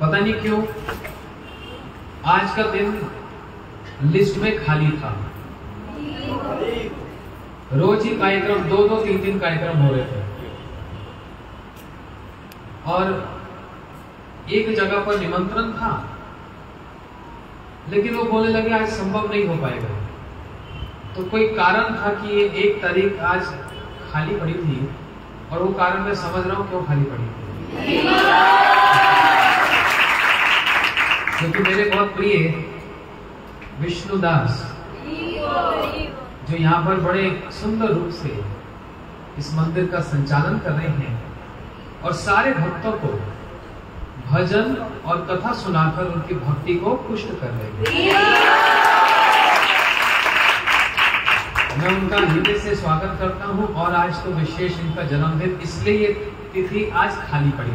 पता नहीं क्यों आज का दिन लिस्ट में खाली था। रोज ही कार्यक्रम 2-2, 3-3 कार्यक्रम हो रहे थे और एक जगह पर निमंत्रण था, लेकिन वो बोलने लगे आज संभव नहीं हो पाएगा। तो कोई कारण था कि ये 1 तारीख आज खाली पड़ी थी और वो कारण मैं समझ रहा हूं क्यों खाली पड़ी थी। क्योंकि मेरे बहुत प्रिय विष्णुदास जो यहाँ पर बड़े सुंदर रूप से इस मंदिर का संचालन कर रहे हैं और सारे भक्तों को भजन और कथा सुनाकर उनकी भक्ति को पुष्ट कर रहे हैं। मैं उनका हृदय से स्वागत करता हूं और आज तो विशेष इनका जन्मदिन, इसलिए ये तिथि आज खाली पड़ी।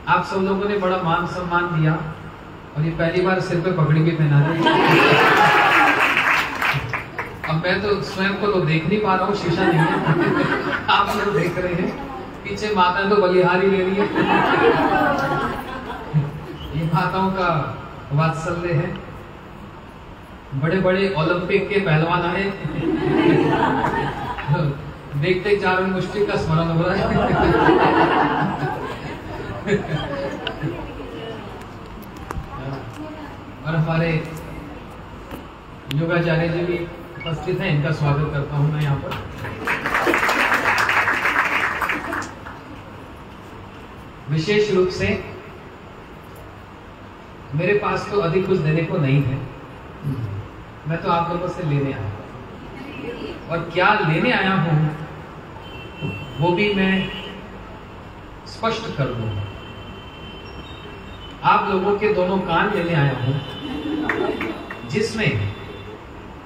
आप सब लोगों ने बड़ा मान सम्मान दिया और ये पहली बार सिर पे पगड़ी भी पहना दी। अब मैं तो स्वयं को तो देख नहीं पा रहा हूँ, शीशा नहीं है। आप लोग देख रहे हैं पीछे माता तो बलिहारी ले रही है। ये माताओं का वात्सल्य है। बड़े बड़े ओलंपिक के पहलवान आए, देखते 4 मुष्टि का स्मरण हो रहा है। और हमारे योगाचार्य जी भी उपस्थित हैं, इनका स्वागत करता हूं मैं यहाँ पर। विशेष रूप से मेरे पास तो अधिक कुछ देने को नहीं है, मैं तो आप लोगों से लेने आया हूं और क्या लेने आया हूं वो भी मैं स्पष्ट कर दूं। आप लोगों के दोनों कान लेने आया हूं जिसमें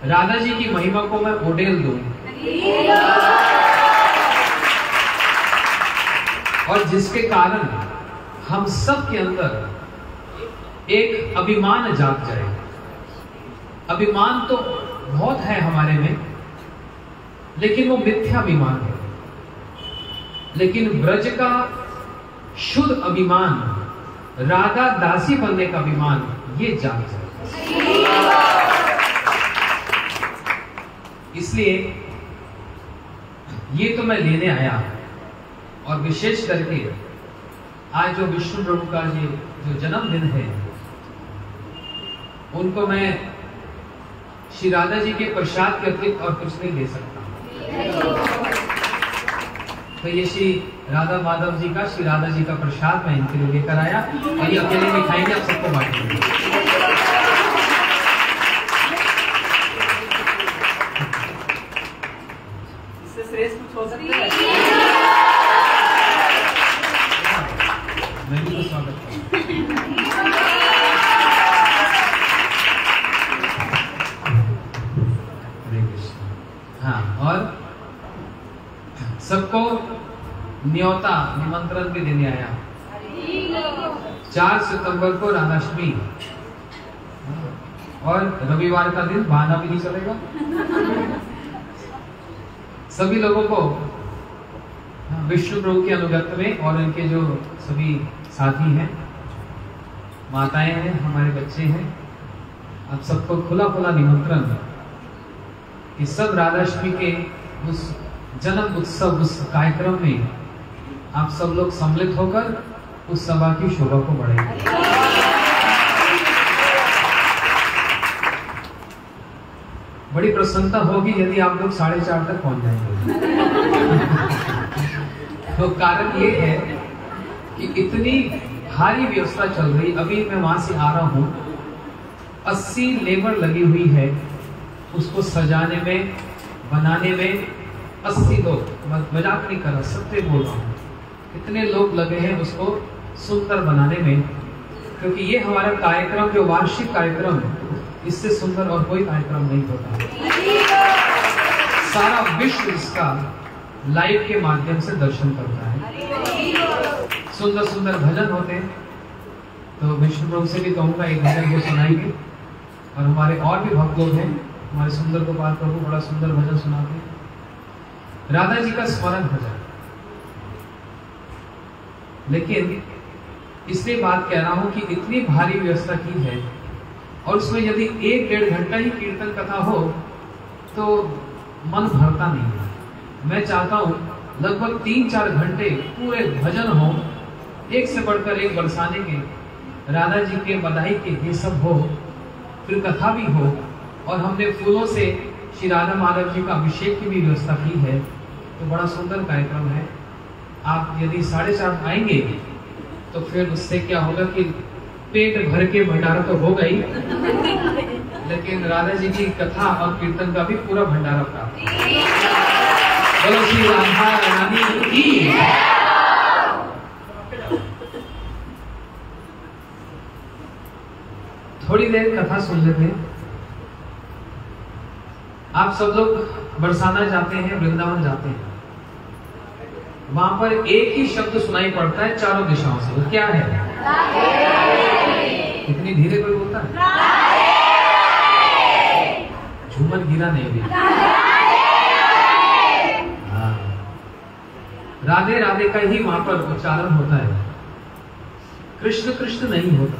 राधा जी की महिमा को मैं उड़ेल दूं और जिसके कारण हम सब के अंदर एक अभिमान जाग जाए। अभिमान तो बहुत है हमारे में, लेकिन वो मिथ्या अभिमान है। लेकिन ब्रज का शुद्ध अभिमान, राधा दासी बनने का अभिमान, ये जाग जाए। इसलिए ये तो मैं लेने आया और विशेष करके आज जो विष्णु प्रभु का ये जो जन्मदिन है, उनको मैं श्री राधा जी के प्रसाद के अतिरिक्त और कुछ नहीं दे सकता। तो ये श्री राधा माधव जी का, श्री राधा जी का प्रसाद मैं इनके लिए लेकर आया और ये अकेले में खाएंगे, आप सबको बांटेंगे। इससे श्रेष्ठ कुछ हो सकता है? मैं भी तो स्वागत करूं। हाँ, और सबको न्योता निमंत्रण भी देने आया। 4 सितंबर को राधाष्टमी और रविवार का दिन बहाना भी नहीं चलेगा। सभी लोगों को विष्णु प्रभु के अनुगत्य में और इनके जो सभी साथी हैं, माताएं हैं, हमारे बच्चे हैं, आप सबको खुला खुला निमंत्रण कि सब राधाष्टमी के उस जन्म उत्सव, उस कार्यक्रम में आप सब लोग सम्मिलित होकर उस सभा की शोभा को बढ़ाएंगे। बड़ी प्रसन्नता होगी यदि आप लोग 4:30 तक पहुंच जाएंगे। तो कारण ये है कि इतनी भारी व्यवस्था चल रही। अभी मैं वहां से आ रहा हूं, 80 लेबर लगी हुई है उसको सजाने में, बनाने में। 80 लोग, मजाक नहीं कर रहा, सत्य बोल रहा हूँ, इतने लोग लगे हैं उसको सुंदर बनाने में। क्योंकि ये हमारा कार्यक्रम जो वार्षिक कार्यक्रम है, इससे सुंदर और कोई कार्यक्रम नहीं होता। सारा विश्व इसका लाइव के माध्यम से दर्शन करता है। सुंदर सुंदर भजन होते हैं। तो विष्णु प्रभु से भी कहूंगा एक भजन को सुनाएंगे। और हमारे और भी भक्त लोग हैं, हमारे सुंदर गोपाल प्रभु बड़ा सुंदर भजन सुनाते हैं। राधा जी का स्मरण हो जाए। लेकिन इसलिए बात कह रहा हूं कि इतनी भारी व्यवस्था की है और उसमें यदि 1-1.5 घंटा ही कीर्तन कथा हो तो मन भरता नहीं है। मैं चाहता हूं लगभग 3-4 घंटे पूरे भजन हो, एक से बढ़कर एक बरसाने के, राधा जी के बधाई के ये सब हो, फिर कथा भी हो, और हमने फूलों से श्री राधा माधव जी का अभिषेक की भी व्यवस्था की है। तो बड़ा सुंदर कार्यक्रम है। आप यदि 4:30 आएंगे तो फिर उससे क्या होगा कि पेट भर के भंडारा तो हो गई, लेकिन राधा जी की कथा और कीर्तन का भी पूरा भंडारा प्राप्त। बोलो श्री राधा रानी की। थोड़ी देर कथा सुन लेते हैं। आप सब लोग बरसाना जाते हैं, वृंदावन जाते हैं, वहां पर एक ही शब्द सुनाई पड़ता है चारों दिशाओं से। वो क्या है? इतनी धीरे कोई बोलता है? झूमर गिरा नहीं भी। हाँ। राधे राधे का ही वहां पर उच्चारण होता है, कृष्ण कृष्ण नहीं होता।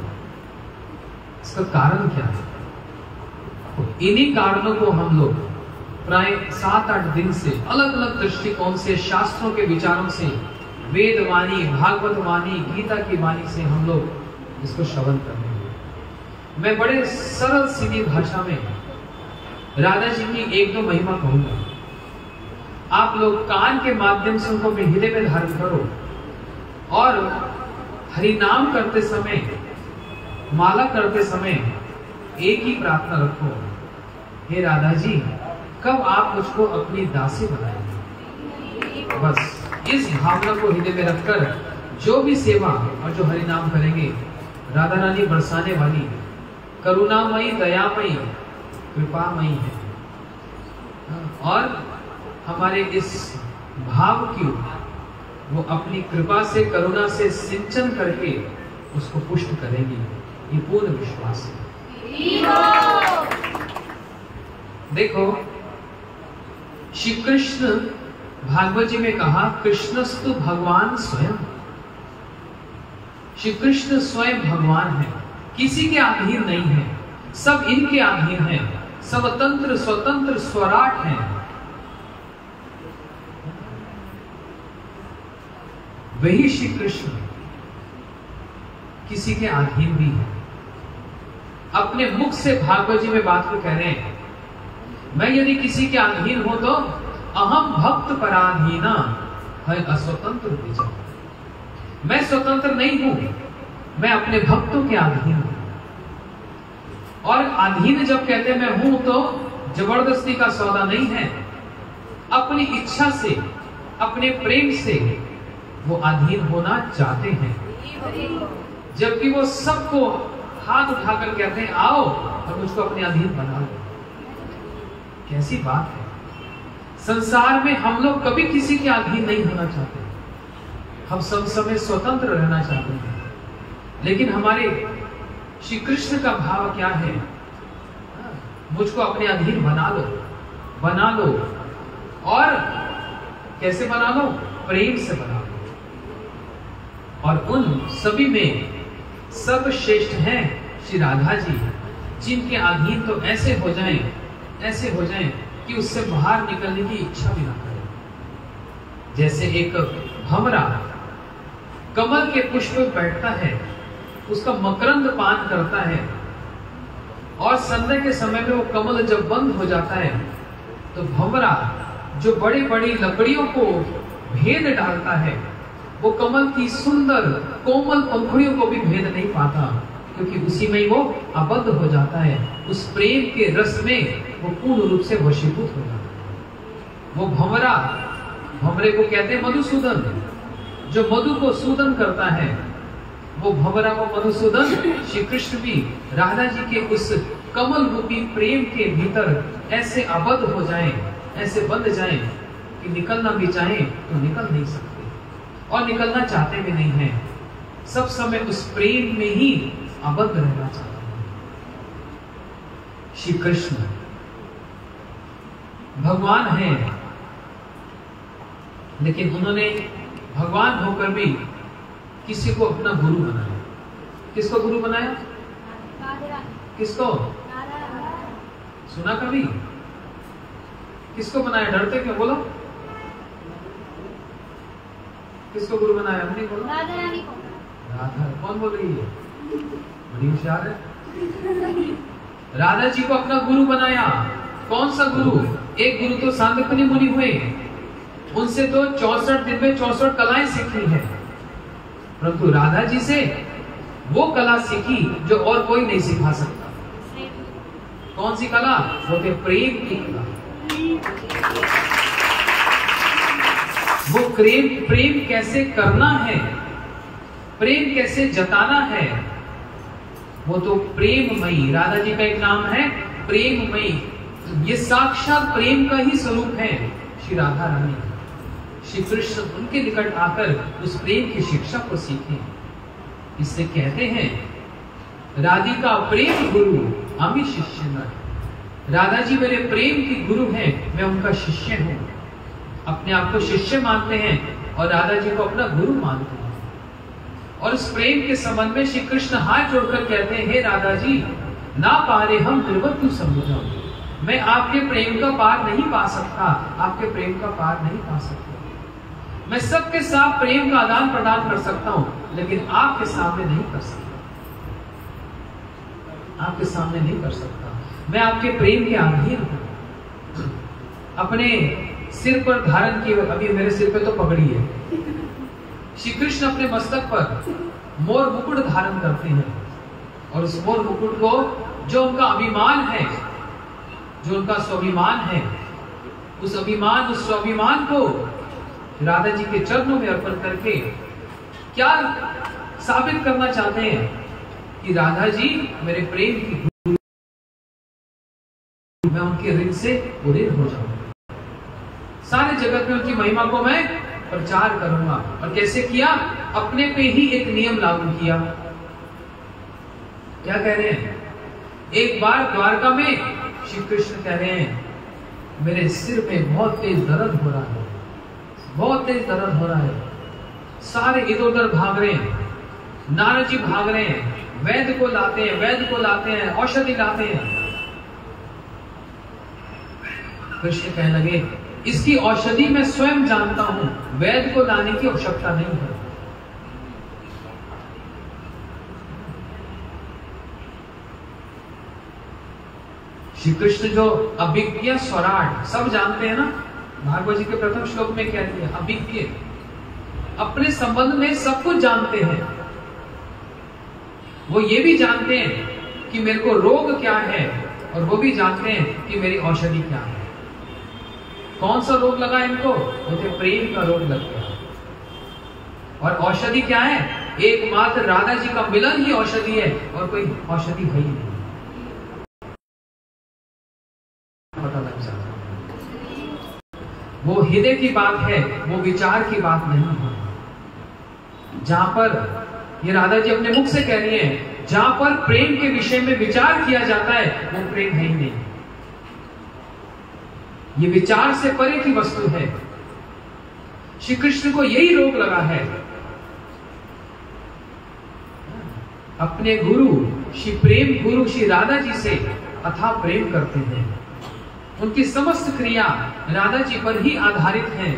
इसका कारण क्या है? इन्हीं कारणों को हम लोग प्राय 7-8 दिन से अलग अलग दृष्टिकोण से, शास्त्रों के विचारों से, वेद वाणी, भागवत वाणी, गीता की वाणी से हम लोग इसको श्रवण कर रहे हैं। मैं बड़े सरल सीधी भाषा में राधा जी की 1-2 महिमा कहूंगा। आप लोग कान के माध्यम से उनको अपने हृदय में धारण करो और हरि नाम करते समय, माला करते समय एक ही प्रार्थना रखो, हे राधा जी कब आप मुझको अपनी दासी बनाएंगे। बस इस भावना को हृदय में रखकर जो भी सेवा और जो हरि नाम करेंगे, राधा रानी बरसाने वाली, करुणामयी, दयामयी, कृपामयी है, और हमारे इस भाव की वो अपनी कृपा से, करुणा से सिंचन करके उसको पुष्ट करेंगी। ये पूर्ण विश्वास है। देखो, श्री कृष्ण भागवत जी में कहा, कृष्णस्तु भगवान स्वयं। श्री कृष्ण स्वयं भगवान है, किसी के अधीन नहीं है, सब इनके अधीन है, स्वतंत्र स्वतंत्र स्वराट है। वही श्री कृष्ण किसी के अधीन भी है। अपने मुख से भागवत जी में बात को कह रहे हैं, मैं यदि किसी के अधीन हो तो अहम भक्त पराधीना है अस्वतंत्र विजय। मैं स्वतंत्र नहीं हूं, मैं अपने भक्तों के अधीन हूं। और अधीन जब कहते मैं हूं तो जबरदस्ती का सौदा नहीं है, अपनी इच्छा से, अपने प्रेम से वो अधीन होना चाहते हैं, जबकि वो सबको हाथ उठाकर कहते हैं आओ और मुझको अपने अधीन बना लो। कैसी बात है। संसार में हम लोग कभी किसी के अधीन नहीं होना चाहते, हम सब समय स्वतंत्र रहना चाहते हैं। लेकिन हमारे श्री कृष्ण का भाव क्या है? मुझको अपने अधीन बना लो, बना लो। और कैसे बना लो? प्रेम से बना लो। और उन सभी में सर्वश्रेष्ठ हैं श्री राधा जी, जिनके अधीन तो ऐसे हो जाएं, ऐसे हो जाएं कि उससे बाहर निकलने की इच्छा भी ना करे। जैसे एक भंवरा कमल के पुष्प में बैठता है, उसका मकरंद पान करता है, और संध्या के समय में वो कमल जब बंद हो जाता है तो भंवरा जो बड़ी बड़ी लकड़ियों को भेद डालता है, वो कमल की सुंदर कोमल पंखुड़ियों को भी भेद नहीं पाता, क्योंकि उसी में वो आबद्ध हो जाता है। उस प्रेम के रस में वो पूर्ण रूप से वशीभूत हो जाता है। वो भंवरा, भंवरे को कहते हैं मधुसूदन, जो मधु को सूदन करता है, वो भंवरा, वो मधुसूदन श्री कृष्ण भी राधा जी के उस कमल रूपी प्रेम के भीतर ऐसे आबद्ध हो जाएं, ऐसे बंध जाएं कि निकलना भी चाहें तो निकल नहीं सकते, और निकलना चाहते भी नहीं हैं। सब समय उस प्रेम में ही आबद्ध रहना चाहते हैं। श्री कृष्ण भगवान हैं, लेकिन उन्होंने भगवान होकर भी किसी को अपना गुरु बनाया। किसको गुरु बनाया? किसको? सुना कभी? किसको बनाया? डरते क्यों? बोलो। किसको गुरु बनाया? हमने बोलो। राधा रानी को। राधा कौन बोल रही है? बड़ी होशियार है। राधा जी को अपना गुरु बनाया। कौन सा गुरु? एक गुरु तो सांदीपनि मुनि हुए, उनसे तो 64 दिन में 64 कलाएं सीखी है, परंतु राधा जी से वो कला सीखी जो और कोई नहीं सिखा सकता। कौन सी कला? वो थे प्रेम की कला। वो प्रेम कैसे करना है, प्रेम कैसे जताना है, वो तो प्रेममयी। राधा जी का एक नाम है प्रेममयी। ये साक्षात प्रेम का ही स्वरूप है श्री राधा रानी। श्री कृष्ण उनके निकट आकर उस प्रेम की शिक्षा को सीखे। इससे कहते हैं राधिका प्रेम गुरु अमी शिष्य न। राधा जी मेरे प्रेम की गुरु हैं, मैं उनका शिष्य हूं। अपने आप को शिष्य मानते हैं और राधा जी को अपना गुरु मानते हैं। और उस प्रेम के संबंध में श्री कृष्ण हाथ जोड़कर कहते हैं, हे राधा जी, ना पारे हम निर्वतु समझो। मैं आपके प्रेम का पार नहीं पा सकता, आपके प्रेम का पार नहीं पा सकता। मैं सबके साथ प्रेम का आदान प्रदान कर सकता हूं, लेकिन आपके सामने नहीं कर सकता। आपके सामने नहीं कर सकता। मैं आपके प्रेम के अधीन हूं। अपने सिर पर धारण किए, अभी मेरे सिर पे तो पगड़ी है। श्री कृष्ण अपने मस्तक पर मोर मुकुट धारण करते हैं और उस मोर मुकुट को, जो उनका अभिमान है, जो उनका स्वाभिमान है, उस स्वाभिमान को राधा जी के चरणों में अर्पण करके क्या साबित करना चाहते हैं कि राधा जी मेरे प्रेम की गुरु, मैं उनके ऋण से उदित हो जाऊंगा। सारे जगत में उनकी महिमा को मैं प्रचार करूंगा। और कैसे किया? अपने पे ही एक नियम लागू किया। क्या कह रहे हैं? एक बार द्वारका में श्री कृष्ण कह रहे हैं, मेरे सिर में बहुत तेज दर्द हो रहा है, बहुत तेज दर्द हो रहा है। सारे इधर उधर भाग रहे हैं, नारद जी भाग रहे हैं, वैद्य को लाते हैं, औषधि लाते हैं। कृष्ण कहने लगे, इसकी औषधि मैं स्वयं जानता हूं, वैद्य को लाने की आवश्यकता नहीं है। श्री कृष्ण जो अभिज्ञ स्वराट सब जानते हैं ना, भागवत जी के प्रथम श्लोक में क्या दिया? अभिज्ञ, अपने संबंध में सब कुछ जानते हैं। वो ये भी जानते हैं कि मेरे को रोग क्या है, और वो भी जानते हैं कि मेरी औषधि क्या है। कौन सा रोग लगा इनको? मुझे प्रेम का रोग लग गया। और औषधि क्या है? एकमात्र राधा जी का मिलन ही औषधि है, और कोई औषधि है ही नहीं। पता लग जाता वो हृदय की बात है, वो विचार की बात नहीं है। जहां पर ये राधा जी अपने मुख से कह रही हैं, जहां पर प्रेम के विषय में विचार किया जाता है, वो प्रेम है ही नहीं। ये विचार से परे की वस्तु है। श्री कृष्ण को यही रोग लगा है। अपने गुरु श्री प्रेम गुरु श्री राधा जी से अथाह प्रेम करते हैं। उनकी समस्त क्रिया राधा जी पर ही आधारित है।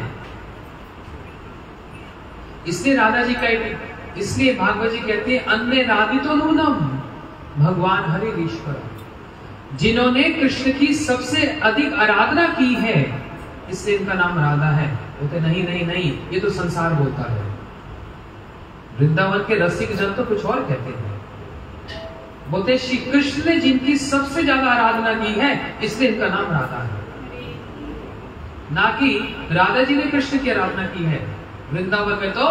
इसलिए राधा जी का, इसलिए भागवत जी कहते हैं, अन्य राधितो नूनम भगवान हरि ईश्वर। जिन्होंने कृष्ण की सबसे अधिक आराधना की है, इसलिए इनका नाम राधा है। बोलते नहीं, ये तो संसार बोलता है। वृंदावन के रसिक जन तो कुछ और कहते हैं। बोलते श्री कृष्ण ने जिनकी सबसे ज्यादा आराधना की है, इसलिए इनका नाम राधा है। ना कि राधा जी ने कृष्ण की आराधना की है। वृंदावन में तो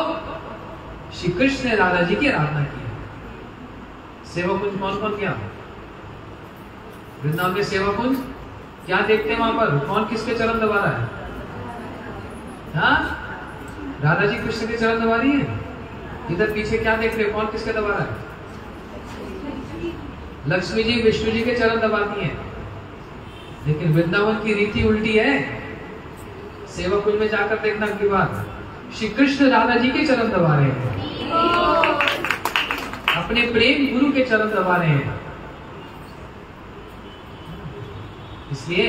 श्री कृष्ण ने राधा जी की आराधना की है। सेवा कुंज कौन कौन गया? वृंदावन में सेवा कुंज क्या देखते हैं? वहां पर कौन किसके चरण दबा रहा है? हाँ, राधा जी कृष्ण के चरण दबा रही है। इधर पीछे क्या देख रहे हो? कौन किसके दबा रहा है? लक्ष्मी जी विष्णु जी के चरण दबाती हैं। लेकिन वृंदावन की रीति उल्टी है। सेवा कुंज में जाकर देखना की बात, श्री कृष्ण राधा जी के चरण दबा रहे हैं। अपने प्रेम गुरु के चरण दबा रहे हैं। इसलिए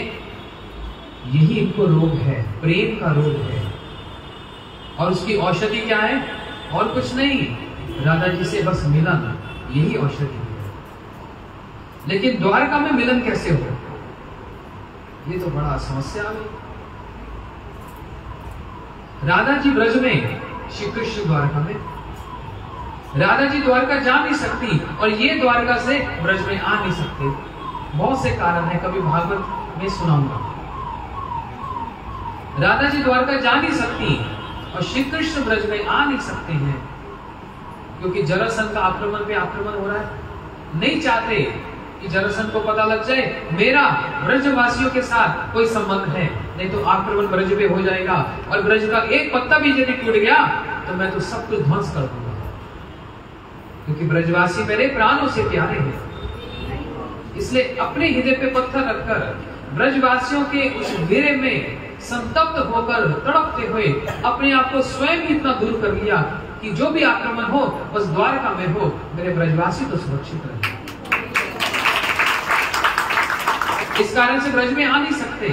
यही इनको रोग है, प्रेम का रोग है। और उसकी औषधि क्या है? और कुछ नहीं, राधा जी से बस मिलन, यही औषधि है। लेकिन द्वारका में मिलन कैसे हो, ये तो बड़ा समस्या है। राधा जी ब्रज में, श्री कृष्ण द्वारका में। राधा जी द्वारका जा नहीं सकती और ये द्वारका से ब्रज में आ नहीं सकते। बहुत से कारण है, कभी भागवत में सुनाऊंगा। राधा जी द्वारका जा नहीं सकती और श्री कृष्ण ब्रज में आ नहीं सकते हैं, क्योंकि जरासंध का आक्रमण पे आक्रमण हो रहा है। नहीं चाहते कि जरासंध को पता लग जाए मेरा ब्रजवासियों के साथ कोई संबंध है, नहीं तो आक्रमण ब्रज पे हो जाएगा और ब्रज का एक पत्ता भी यदि टूट गया तो मैं तो सब कुछ ध्वंस कर दूंगा, क्योंकि ब्रजवासी मेरे प्राणों से प्यारे हैं। इसलिए अपने हृदय पे पत्थर रखकर ब्रजवासियों के उस वीरे में संतप्त होकर तड़पते हुए अपने आप को स्वयं इतना दूर कर लिया कि जो भी आक्रमण हो बस द्वारका में हो, मेरे ब्रजवासी तो सुरक्षित रहे। इस कारण से ब्रज में आ नहीं सकते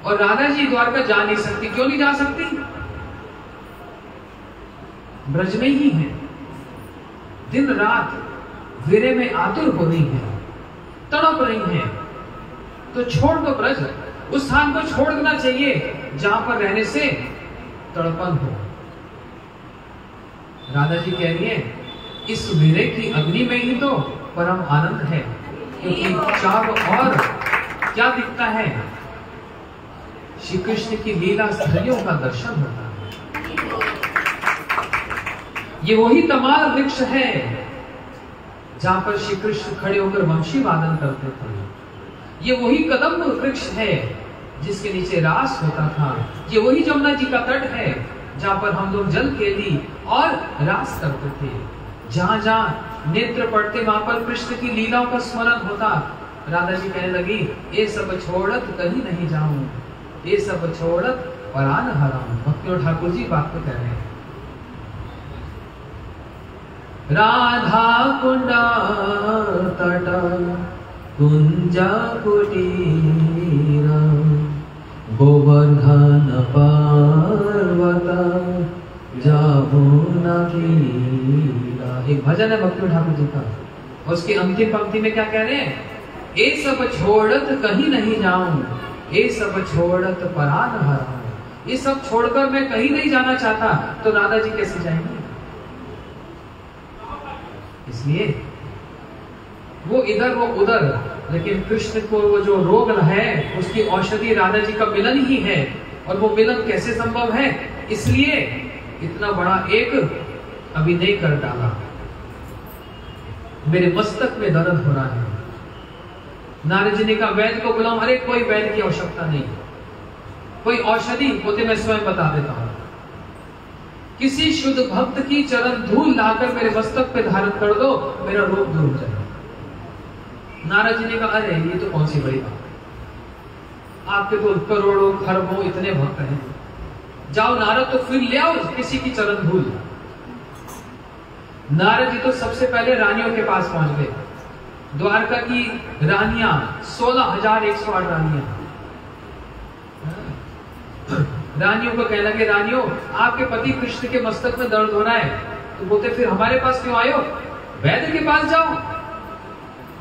और राधा जी द्वारका जा नहीं सकती। क्यों नहीं जा सकती? ब्रज में ही है, दिन रात वीरे में आतुर हो रही है, तड़प रही है। तो छोड़ दो ब्रज, उस स्थान को छोड़ देना चाहिए जहां पर रहने से तड़पन हो। राधा जी कह रही है इस वीरे की अग्नि में ही तो परम आनंद है, क्योंकि चारों और क्या दिखता है? श्री कृष्ण की लीला स्थलियों का दर्शन होता है। ये वही तमाल वृक्ष है जहां पर श्री कृष्ण खड़े होकर वंशी वादन करते थे। ये वही कदम्ब वृक्ष है जिसके नीचे रास होता था। ये वही जमुना जी का तट है जहां पर हम लोग जल केली और रास करते थे। जहां जहां नेत्र पड़ते वहां पर कृष्ण की लीलाओं का स्मरण होता। राधा जी कहने लगी ये सब छोड़त कहीं नहीं जाऊं, ये सब छोड़त परान हराऊं। भक्ति ठाकुर जी बात को कह रहे हैं। राधा कुंडा तटा कुंजा कुटीरा गोवर्धन पर्वता जामुना कीरा। एक भजन है भक्ति ठाकुर जी का, उसकी अंतिम पंक्ति में क्या कह रहे हैं? ये सब छोड़त कहीं नहीं जाऊं, ये सब छोड़त परान हराऊं। ये सब छोड़कर मैं कहीं नहीं जाना चाहता, तो राधा जी कैसे जाएंगे? इसलिए वो इधर वो उधर, लेकिन कृष्ण को वो जो रोग है उसकी औषधि राधा जी का मिलन ही है। और वो मिलन कैसे संभव है? इसलिए इतना बड़ा एक अभिनय कर डाला। मेरे मस्तक में दर्द हो रहा है। नारद जी ने कहा वैद्य को बुलाओ। अरे कोई वैद्य की आवश्यकता नहीं, कोई औषधि होते मैं स्वयं बता देता हूं। किसी शुद्ध भक्त की चरण धूल लाकर मेरे मस्तक पे धारण कर दो, मेरा रोग दूर हो जाएगा। नारद जी ने कहा अरे ये तो कौन सी बड़ी बात है, आपके तो करोड़ों खरबों इतने भक्त हैं। जाओ नारद, तो फिर ले आओ किसी की चरण धूल। नारद जी तो सबसे पहले रानियों के पास पहुंच गए। द्वारका की रानियां 16,108 रानियां। रानियों को कहने लगे रानियों आपके पति कृष्ण के मस्तक में दर्द हो रहा है। तो बोलते फिर हमारे पास क्यों आयो, वैद्य के पास जाओ।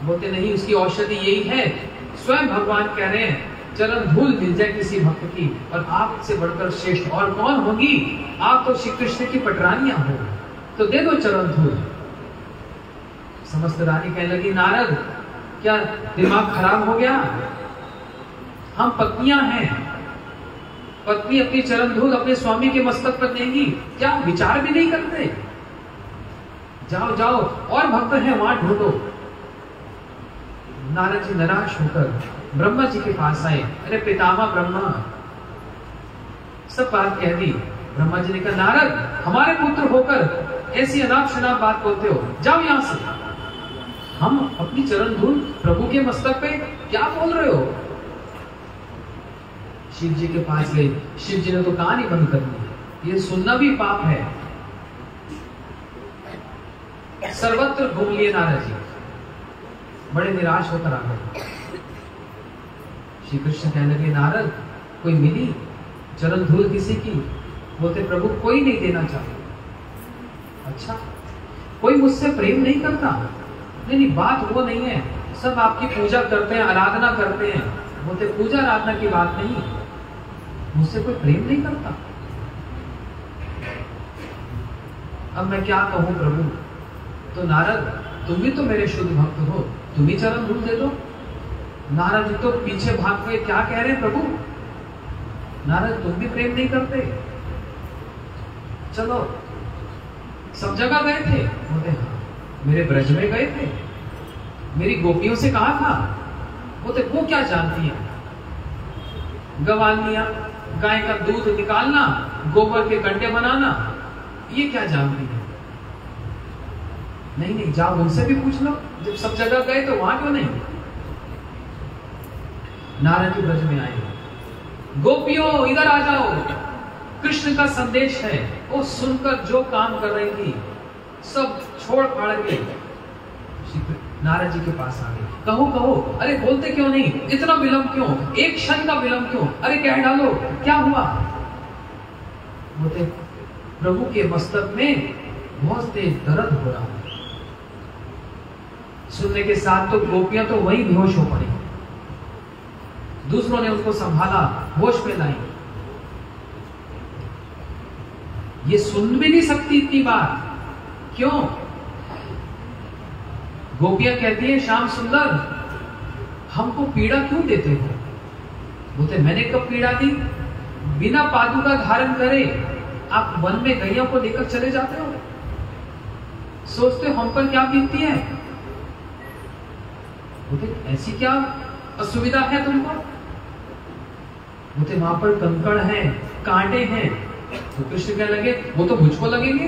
बोलते नहीं, उसकी औषधि यही है। स्वयं भगवान कह रहे हैं चरण धूल मिल जाए किसी भक्त की, और आपसे बढ़कर श्रेष्ठ और कौन होगी? आप तो श्री कृष्ण की पटरानियां हो, तो दे दो चरण धूल। समस्त रानी कहने लगी नारद क्या दिमाग खराब हो गया? हम पत्नियां हैं, पत्नी अपनी चरण धूल अपने स्वामी के मस्तक पर देंगी, क्या विचार भी नहीं करते? जाओ जाओ और भक्त हैं वहां ढूंढो। नारद जी निराश होकर ब्रह्मा जी के पास आए। अरे पितामह ब्रह्मा, सब बात कह दी। ब्रह्मा जी ने कहा नारद हमारे पुत्र होकर ऐसी अनाप शनाप बात बोलते हो, जाओ यहां से। हम अपनी चरण धूल प्रभु के मस्तक पे क्या बोल रहे हो? शिव जी के पास गए। शिव जी ने तो कहानी बंद कर दी, ये सुनना भी पाप है। सर्वत्र घूम लिए नारद जी, बड़े निराश होकर आ गए। श्री कृष्ण कहने लगे, नारद कोई मिली चरण धूल किसी की? बोलते प्रभु कोई नहीं देना चाहता। अच्छा, कोई मुझसे प्रेम नहीं करता? नहीं, बात वो नहीं है, सब आपकी पूजा करते हैं, आराधना करते हैं। बोलते पूजा आराधना की बात नहीं, मुझसे कोई प्रेम नहीं करता। अब मैं क्या कहूं प्रभु? तो नारद तुम भी तो मेरे शुद्ध भक्त हो, तुम ही चरण धूल दे दो। नारद जी तो पीछे भाग गए, क्या कह रहे हैं प्रभु? नारद तुम भी प्रेम नहीं करते? चलो, सब जगह गए थे? बोलते हाँ, मेरे ब्रज में गए थे, मेरी गोपियों से कहा था। बोलते वो क्या जानती है? गवालियां, गाय का दूध निकालना, गोबर के कंडे बनाना, ये क्या जानती है? नहीं नहीं, जाओ उनसे भी पूछ लो, जब सब जगह गए तो वहां क्यों नहीं? नारद जी ब्रज में आए, गोपियों इधर आ जाओ, कृष्ण का संदेश है। वो सुनकर जो काम कर रही थी सब छोड़ फाड़ के नारद जी के पास आ गए। कहो कहो, अरे बोलते क्यों नहीं? इतना विलंब क्यों? एक क्षण का विलंब क्यों? अरे कह डालो, क्या हुआ? बोलते प्रभु के मस्तक में बहुत तेज दर्द हो रहा है। सुनने के साथ तो गोपियां तो वही बेहोश हो पड़ी, दूसरों ने उसको संभाला, होश में लाई। ये सुन भी नहीं सकती इतनी बात, क्यों? गोपियां कहती है, श्याम सुंदर हमको पीड़ा क्यों देते हो? बोलते मैंने कब पीड़ा दी? बिना पादुका धारण करे आप वन में गैया को लेकर चले जाते हो, सोचते हो हम पर क्या बीतती है? बोलते ऐसी क्या असुविधा है तुमको? बोलते वहां पर कंकड़ है, कांटे हैं। तो कृष्ण कहने लगे वो तो मुझको लगेंगे,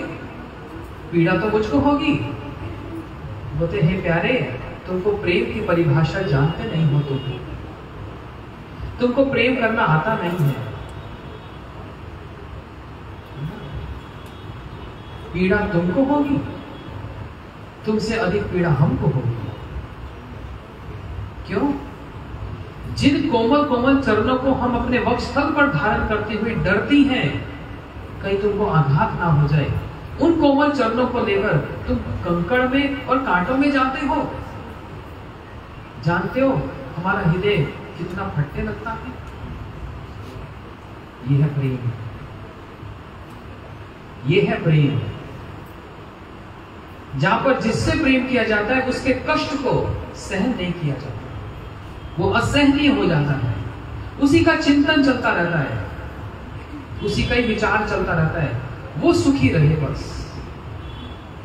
पीड़ा तो मुझको होगी। बोलते हे प्यारे, तुमको प्रेम की परिभाषा जानते नहीं हो, तुमको प्रेम करना आता नहीं है। पीड़ा तुमको होगी, तुमसे अधिक पीड़ा हमको होगी। क्यों? जिन कोमल कोमल चरणों को हम अपने वक्षस्थल पर धारण करते हुए डरती हैं कहीं तुमको आघात ना हो जाए, उन कोमल चरणों को लेकर तुम कंकड़ में और कांटों में जाते हो। जानते हो हमारा हृदय कितना फटने लगता है? यह है प्रेम, यह है प्रेम। जहां पर जिससे प्रेम किया जाता है उसके कष्ट को सहन नहीं किया जाता, वो असहनीय हो जाता है, उसी का चिंतन चलता रहता है, उसी का ही विचार चलता रहता है। वो सुखी रहे बस,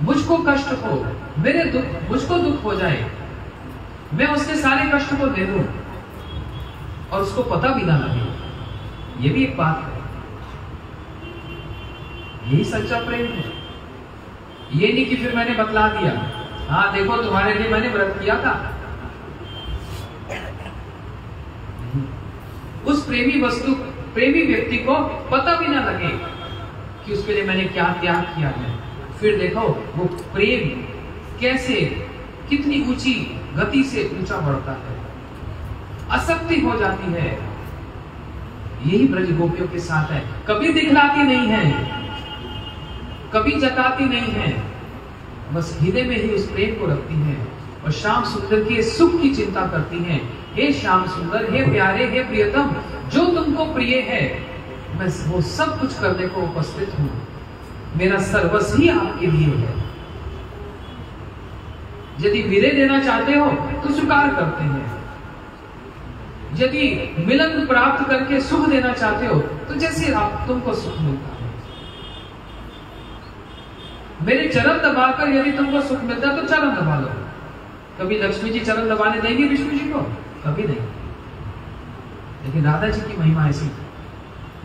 मुझको कष्ट हो, मेरे दुख, मुझको दुख हो जाए, मैं उसके सारे कष्ट को दे दूं और उसको पता भी ना लगे। ये भी एक बात है, यही सच्चा प्रेम है। ये नहीं कि फिर मैंने बतला दिया, हाँ देखो तुम्हारे लिए मैंने व्रत किया था। उस प्रेमी व्यक्ति को पता भी ना लगे कि उसके लिए मैंने क्या त्याग किया है। फिर देखो वो प्रेम कैसे, कितनी ऊंची गति से ऊंचा बढ़ता है, आसक्ति हो जाती है। यही ब्रज गोपियों के साथ है, कभी दिखलाती नहीं है, कभी जताती नहीं है, बस हृदय में ही उस प्रेम को रखती है और श्याम सुंदर के सुख की चिंता करती हैं। हे श्याम सुंदर, हे प्यारे, हे प्रियतम, जो तुमको प्रिय है मैं वो सब कुछ करने को उपस्थित हूं, मेरा सर्वस्व ही आपके लिए है। यदि विरह देना चाहते हो तो स्वीकार करते हैं, यदि मिलन प्राप्त करके सुख देना चाहते हो तो जैसे आप तुमको सुख मिलता है, मेरे चरण दबाकर यदि तुमको सुख मिलता है तो चरण दबा लो। कभी लक्ष्मी जी चरण दबाने देंगी विष्णु जी को? कभी नहीं। लेकिन राधा जी की महिमा ऐसी,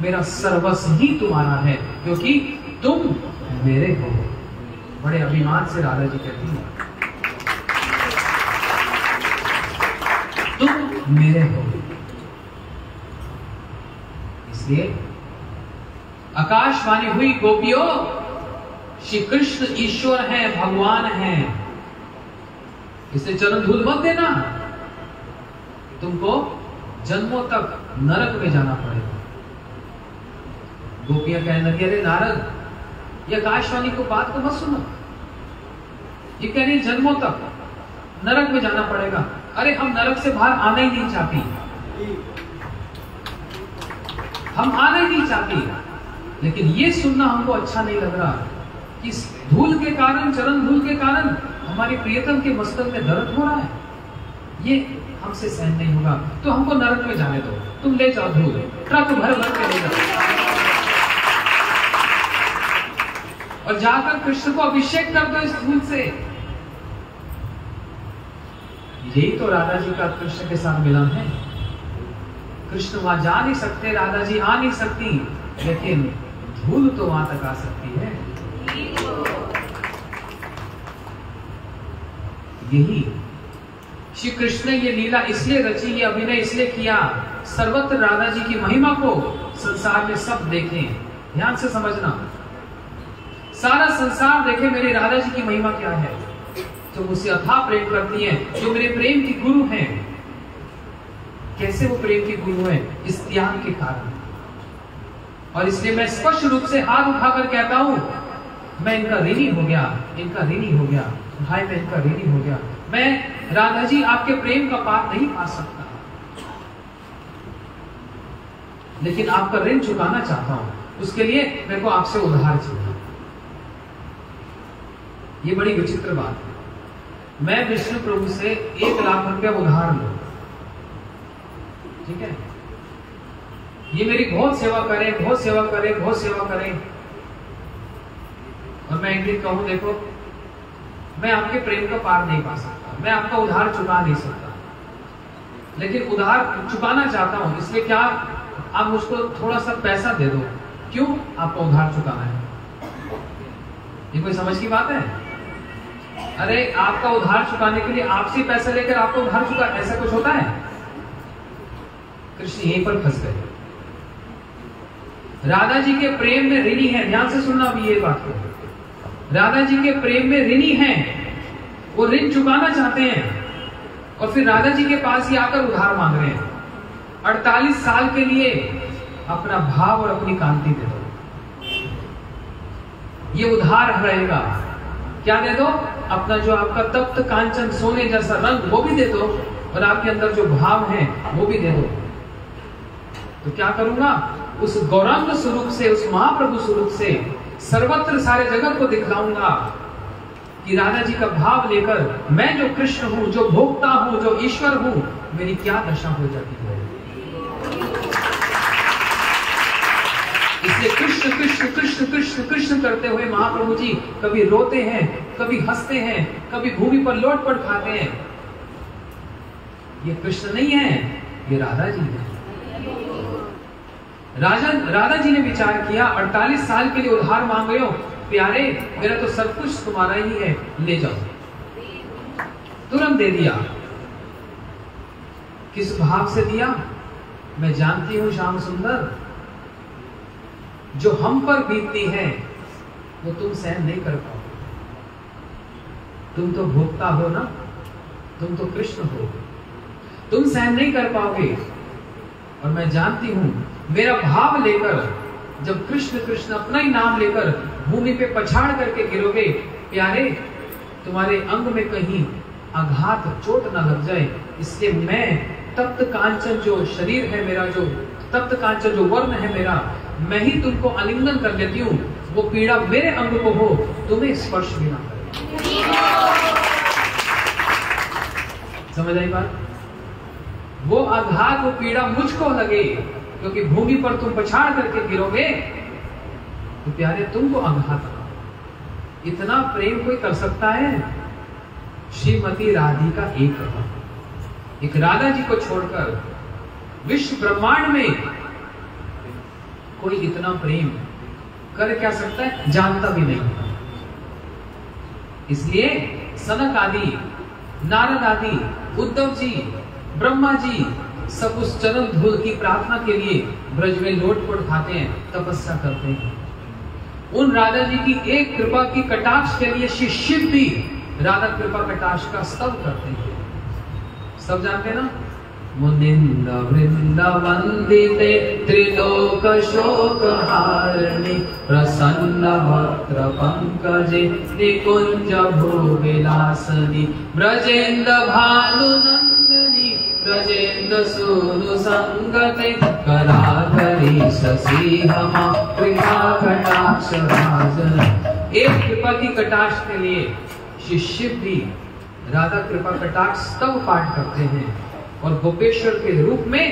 मेरा सर्वस्व ही तुम्हारा है क्योंकि तुम मेरे हो। बड़े अभिमान से राधा जी कहती हैं तुम मेरे हो। इसलिए आकाशवाणी हुई गोपियों, श्री कृष्ण ईश्वर हैं, भगवान हैं, इसे चरण धूल मत देना, तुमको जन्मों तक नरक में जाना पड़ेगा। गोपियां कहने लगी, अरे नारद, ये आकाशवाणी को बात को मत सुनो, ये कह रही जन्मों तक नरक में जाना पड़ेगा। अरे हम नरक से बाहर आना ही नहीं चाहती, हम आना ही नहीं चाहती, लेकिन ये सुनना हमको अच्छा नहीं लग रहा कि इस धूल के कारण, चरण धूल के कारण हमारी प्रियतम के मस्तक में दर्द हो रहा है, ये हमसे सहन नहीं होगा, तो हमको नरक में जाने दो, तुम ले जाओ धूल, ट्रक भर भर के ले जाओ और जाकर कृष्ण को अभिषेक कर दो इस धूल से। यही तो राधा जी का कृष्ण के साथ मिलन है। कृष्ण वहां जा नहीं सकते, राधा जी आ नहीं सकती, लेकिन धूल तो वहां तक आ सकती है। यही श्री कृष्ण ने ये लीला इसलिए रची, ये अभिनय इसलिए किया, सर्वत्र राधा जी की महिमा को संसार में सब देखें। ध्यान से समझना, सारा संसार देखे मेरी राधा जी की महिमा क्या है, जो मुझसे अथाह प्रेम करती हैं, जो मेरे प्रेम की गुरु हैं। कैसे वो प्रेम की गुरु हैं? इस त्याग के कारण। और इसलिए मैं स्पष्ट रूप से हाथ उठाकर कहता हूं, मैं इनका ऋणी हो गया, इनका ऋणी हो गया, भाई मैं इनका ऋणी हो गया। मैं राधा जी आपके प्रेम का पार नहीं पा सकता, लेकिन आपका ऋण चुकाना चाहता हूं, उसके लिए मेरे को आपसे उधार चाहिए। ये बड़ी विचित्र बात है। मैं विष्णु प्रभु से 1 लाख रुपया उधार लूं, ठीक है, ये मेरी बहुत सेवा करें, बहुत सेवा करें, बहुत सेवा करें, और मैं एक दिन कहूं, देखो मैं आपके प्रेम का पार नहीं पा सकता, मैं आपका उधार चुका नहीं सकता, लेकिन उधार चुकाना चाहता हूं, इसलिए क्या आप मुझको थोड़ा सा पैसा दे दो। क्यों आपको उधार चुकाना है? ये कोई समझ की बात है? अरे आपका उधार चुकाने के लिए आपसे पैसा लेकर आपको उधार चुका, ऐसा कुछ होता है? कृष्ण यहीं पर फंस गए। राधा जी के प्रेम में ऋणी है, ध्यान से सुनना अभी ये बात को। राधा जी के प्रेम में ऋणी हैं, वो ऋण चुकाना चाहते हैं, और फिर राधा जी के पास ही आकर उधार मांग रहे हैं। 48 साल के लिए अपना भाव और अपनी कांति दे दो, ये उधार रहेगा। क्या दे दो? अपना जो आपका तप्त कांचन सोने जैसा रंग वो भी दे दो, और आपके अंदर जो भाव है वो भी दे दो। तो क्या करूंगा? उस गौरांग स्वरूप से, उस महाप्रभु स्वरूप से सर्वत्र सारे जगत को दिखलाऊंगा कि राधा जी का भाव लेकर मैं जो कृष्ण हूं, जो भोक्ता हूं, जो ईश्वर हूं, मेरी क्या दशा हो जाती है। इसलिए कृष्ण कृष्ण कृष्ण कृष्ण कृष्ण करते हुए महाप्रभु जी कभी रोते हैं, कभी हंसते हैं, कभी भूमि पर लोटपट खाते हैं। ये कृष्ण नहीं है, ये राधा जी है। राधा जी ने विचार किया, 48 साल के लिए उधार मांग रहे हो, प्यारे मेरा तो सब कुछ तुम्हारा ही है, ले जाओ। तुरंत दे दिया। किस भाव से दिया? मैं जानती हूं श्याम सुंदर, जो हम पर बीतती है वो तुम सहन नहीं कर पाओगे। तुम तो भोक्ता हो ना, तुम तो कृष्ण हो, तुम सहन नहीं कर पाओगे। और मैं जानती हूं, मेरा भाव लेकर जब कृष्ण कृष्ण अपना ही नाम लेकर भूमि पे पछाड़ करके गिरोगे, प्यारे तुम्हारे अंग में कहीं आघात चोट ना लग जाए, इसलिए मैं तप्त कांचन जो शरीर है मेरा, जो तप्त कांचन जो वर्ण है मेरा, मैं ही तुमको आलिंगन कर लेती हूँ। वो पीड़ा मेरे अंग को हो, तुम्हें स्पर्श भी ना करे। समझ आई बात? वो आघात, वो पीड़ा मुझको लगे, क्योंकि भूमि पर तुम पछाड़ करके गिरोगे तो प्यारे तुमको आघात ना। इतना प्रेम कोई कर सकता है? श्रीमती राधिका एक राधा जी को छोड़कर विश्व ब्रह्मांड में कोई इतना प्रेम कर क्या सकता है? जानता भी नहीं। इसलिए सनक आदि, नारद आदि, उद्धव जी, ब्रह्मा जी सब उस चरण धूल की प्रार्थना के लिए ब्रज में लोटपोट खाते हैं, तपस्या करते हैं। उन राधा जी की एक कृपा की कटाक्ष के लिए श्री शिव भी राधा कृपा कटाक्ष का स्तव करते हैं। सब जानते हैं ना, मुनिंद वृंद वंदिते त्रिलोक शोक हारिणी प्रसन्न वक्त्र पंकजे निकुंज भोगिलासनी ब्रजेंद्र भानु नंदनी ब्रजेंद्र सूनु संगते कराधरी शशि हमा कृपा कटाक्ष राजन। एक कृपा की कटाक्ष के लिए श्री शिव भी राधा कृपा कटाक्ष स्तव पाठ करते हैं और गोपेश्वर के रूप में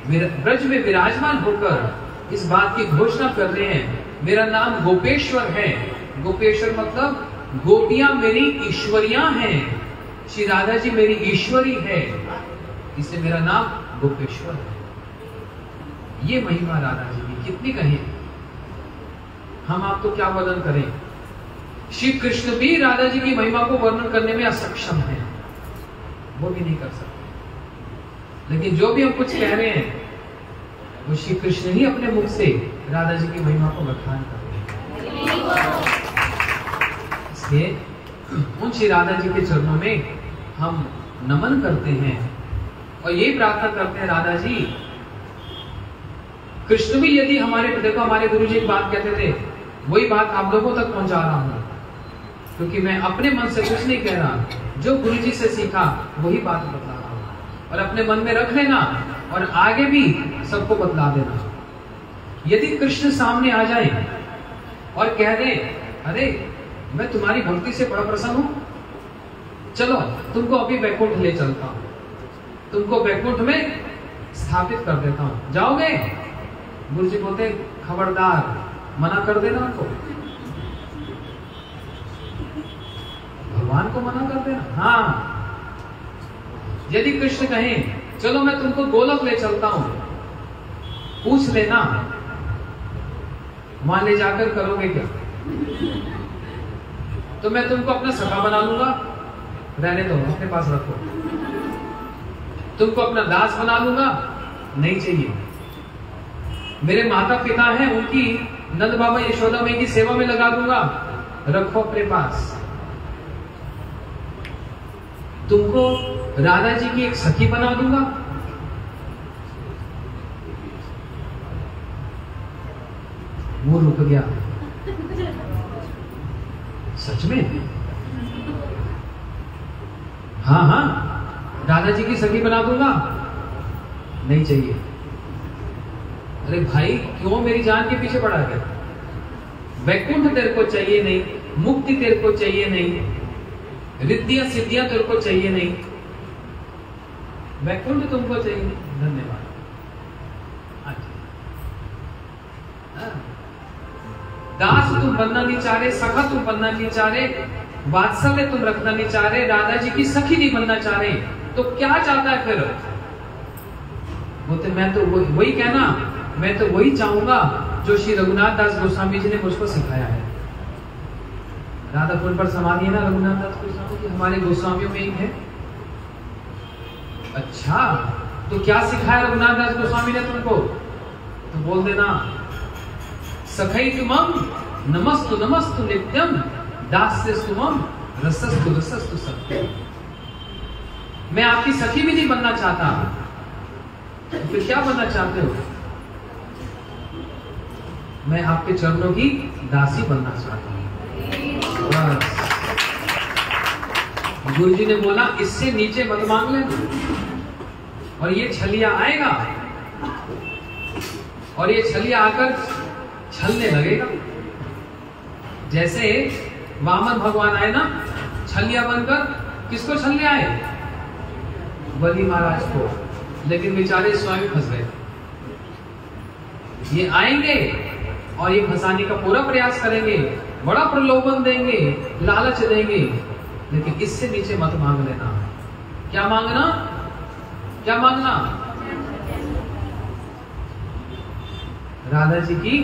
ब्रज में विराजमान होकर इस बात की घोषणा कर रहे हैं, मेरा नाम गोपेश्वर है। गोपेश्वर मतलब गोपियां मेरी ईश्वरियां हैं, श्री राधा जी मेरी ईश्वरी है, इसलिए मेरा नाम गोपेश्वर है। ये महिमा राधा जी की कितनी कहें, हम आपको क्या वर्णन करें। श्री कृष्ण भी राधा जी की महिमा को वर्णन करने में असक्षम है, वो भी नहीं कर सकते। लेकिन जो भी हम कुछ कह रहे हैं वो श्री कृष्ण ही अपने मुख से राधा जी की महिमा को बखान कर रहे हैं। इसलिए उन श्री राधा जी के चरणों में हम नमन करते हैं और यही प्रार्थना करते हैं, राधा जी कृष्ण भी यदि हमारे, देखो हमारे गुरु जी एक बात कहते थे, वही बात आप लोगों तक पहुंचा रहा हूं, क्योंकि मैं अपने मन से कुछ नहीं कह रहा, जो गुरु जी से सीखा वही बात बता रहा हूं, और अपने मन में रख लेना और आगे भी सबको बतला देना। यदि कृष्ण सामने आ जाए और कह दे, अरे मैं तुम्हारी भक्ति से बड़ा प्रसन्न हूं, चलो तुमको अभी बैकुंठ ले चलता हूं, तुमको बैकुंठ में स्थापित कर देता हूं, जाओगे? गुरु जी बोलते खबरदार, मना कर देना उनको, भगवान को मना कर देना। हाँ, यदि कृष्ण कहें चलो मैं तुमको गोलोक ले चलता हूं, पूछ लेना वहां ले जाकर करोगे क्या? तो मैं तुमको अपना सखा बना लूंगा, रहने दो, अपने पास रखो। तुमको अपना दास बना लूंगा, नहीं चाहिए। मेरे माता पिता हैं, उनकी नंद बाबा यशोदा माई की सेवा में लगा दूंगा, रखो अपने पास। तुमको राधा जी की एक सखी बना दूंगा, वो रुक गया। सच में? हाँ हाँ, राधा जी की सखी बना दूंगा, नहीं चाहिए। अरे भाई क्यों मेरी जान के पीछे पड़ा गया? वैकुंठ तेरे को चाहिए नहीं, मुक्ति तेरे को चाहिए नहीं, रिद्धियां सिद्धियां तेरे को चाहिए नहीं, वैकुंठ तुमको चाहिए। धन्यवाद। दास तुम बनना नहीं चाह रहे, सखा तुम बनना नहीं चाह रहे, वात्सल्य तुम रखना नहीं चाह रहे, राधा जी की सखी नहीं बनना चाह रहे, तो क्या चाहता है फिर? बोलते मैं तो वही कहना, मैं तो वही चाहूंगा जो श्री रघुनाथ दास गोस्वामी जी ने मुझको सिखाया है। राधा कुंड पर समाधि है ना रघुनाथ दास गोस्वामी जी, हमारे गोस्वामियों में एक है। अच्छा, तो क्या सिखाया रघुनाथ दास गोस्वामी ने तुमको? तो बोल देना, सखई तुमम नमस्तु नमस्तु नित्यम दास्य तुमम रसस्तु रसस्तु सत्यम। मैं आपकी सखी भी नहीं बनना चाहता, तो फिर क्या बनना चाहते हो? मैं आपके चरणों की दासी बनना चाहता हूं। गुरु जी ने बोला इससे नीचे मत मांग लेना। और ये छलिया आएगा और ये छलिया आकर छलने लगेगा। जैसे वामन भगवान आए ना छलिया बनकर, किसको छलने आए? बलि महाराज को, लेकिन बेचारे स्वयं फंस गए। ये आएंगे और ये फंसाने का पूरा प्रयास करेंगे, बड़ा प्रलोभन देंगे, लालच देंगे, लेकिन इससे नीचे मत मांग लेना। क्या मांगना? क्या मांगना? राधा जी की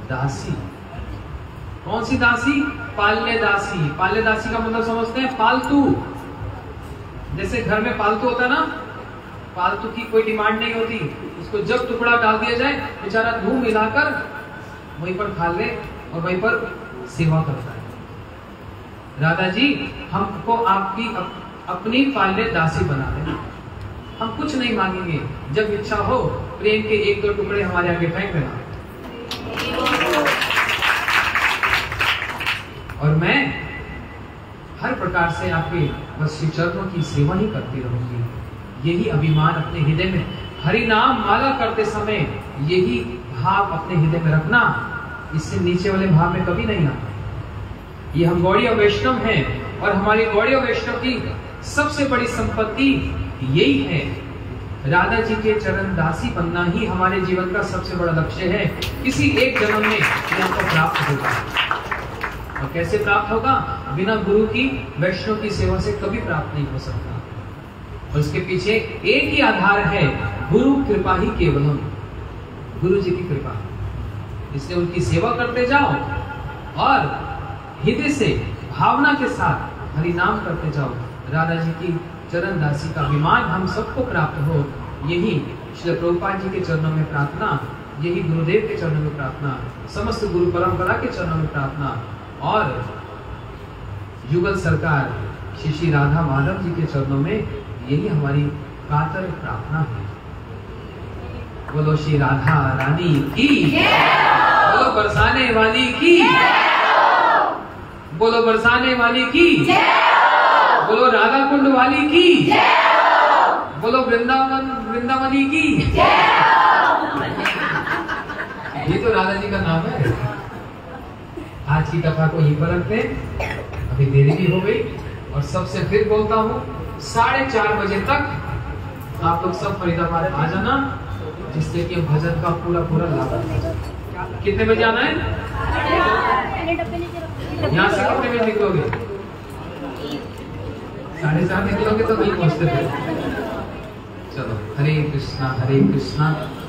दासी। कौन सी दासी? पाल्य दासी। पाल्य दासी का मतलब समझते हैं? पालतू। जैसे घर में पालतू होता ना, पालतू की कोई डिमांड नहीं होती, उसको जब टुकड़ा डाल दिया जाए बेचारा धूम मिलाकर वहीं पर खा ले, और वहीं पर सेवा करता है। राधा जी हमको आपकी अपनी पालने दासी बना देना, हम कुछ नहीं मांगेंगे, जब इच्छा हो प्रेम के 1-2 टुकड़े हमारे आगे फेंक देना और मैं हर प्रकार से आपके बस श्री चरणों की सेवा ही करती रहूंगी। यही अभिमान अपने हृदय में हरि नाम माला करते समय यही भाव अपने हृदय में रखना, इससे नीचे वाले भाव में कभी नहीं आता। ये हम गौड़ीय वैष्णव हैं और हमारी गौड़ीय वैष्णव की सबसे बड़ी संपत्ति यही है, राधा जी के चरण दासी बनना ही हमारे जीवन का सबसे बड़ा लक्ष्य है। किसी एक जन्म में ये हमको प्राप्त होगा, और कैसे प्राप्त होगा? बिना गुरु की वैष्णव की सेवा से कभी प्राप्त नहीं हो सकता। और इसके पीछे एक ही आधार है, गुरु कृपा ही केवलम, गुरु जी की कृपा। इसलिए उनकी सेवा करते जाओ और हृदय से भावना के साथ हरि नाम करते जाओ। राधा जी की चरण दासी का अभिमान हम सबको प्राप्त हो, यही श्री प्रभुपाद जी के चरणों में प्रार्थना, यही गुरुदेव के चरणों में प्रार्थना, समस्त गुरु परंपरा के चरणों में प्रार्थना और युगल सरकार श्री राधा माधव जी के चरणों में यही हमारी कातर प्रार्थना है। बोलो श्री राधा रानी की, बोलो बरसाने वाली की, बोलो बरसाने वाली की, बोलो राधा कुंड वाली की, बोलो वृंदावनी की। ये तो राधा जी का नाम है। आज की कथा को यहीं पर रखते हैं, अभी देरी भी हो गई और सबसे फिर बोलता हूँ 4:30 बजे तक आप लोग सब फरीदाबाद आ जाना, जिससे कि भजन का पूरा लाभ। कितने बजे आना है? यहाँ से कितने बजे निकलोगे? 4:30 निकलोगे तो वहीं पहुँचते थे। चलो, हरे कृष्णा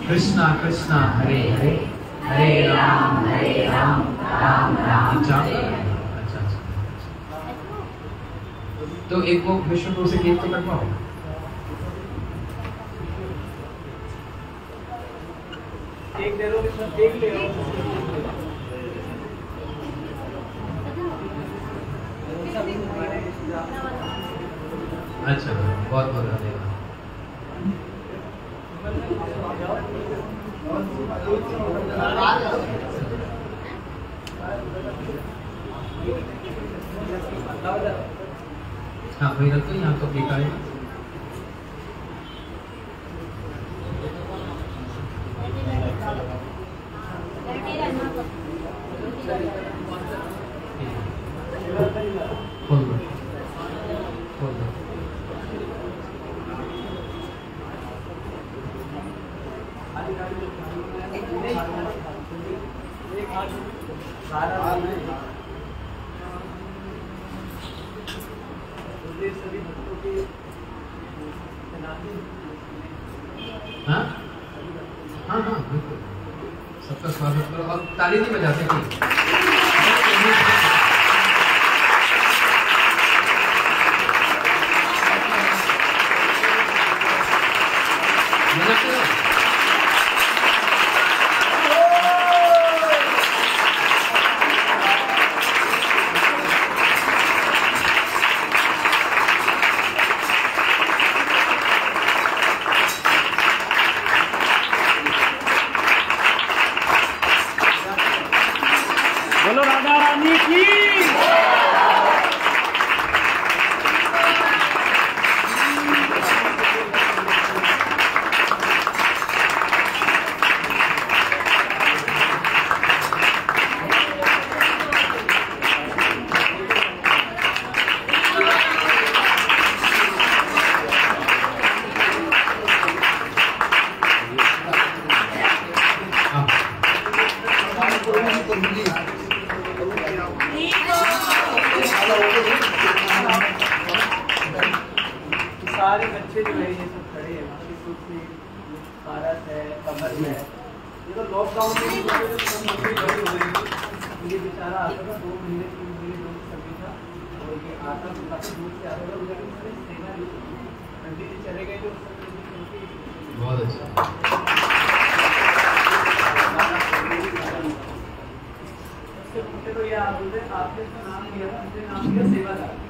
कृष्णा कृष्णा हरे हरे, हरे राम राम राम। अच्छा, तो एक वो विष्णु से केक तो कटवाओ। एक ले लो, एक ले लो। अच्छा, बहुत बहुत धन्यवाद। हाँ वही रखो, यहाँ तो केक आएगा। खोल दो, खोल दो। हाँ हाँ हाँ बिल्कुल, सबका स्वागत करो और ताली नहीं बजाते कि बोलो राधा रानी की। सारे बच्चे जो है ये सब खड़े हैं, भारत है, कमर है, ये तो लॉकडाउन में ये बेचारा आता था 2 महीने 3 महीने दूर सभी था, और ये आता काफी दूर से आता था, उधर सेना पंडित जी चले गए जो बहुत अच्छा। उससे पूछे तो ये आप बोलते हैं आपने इसका नाम दिया था, हमने नाम दिया सेवादार।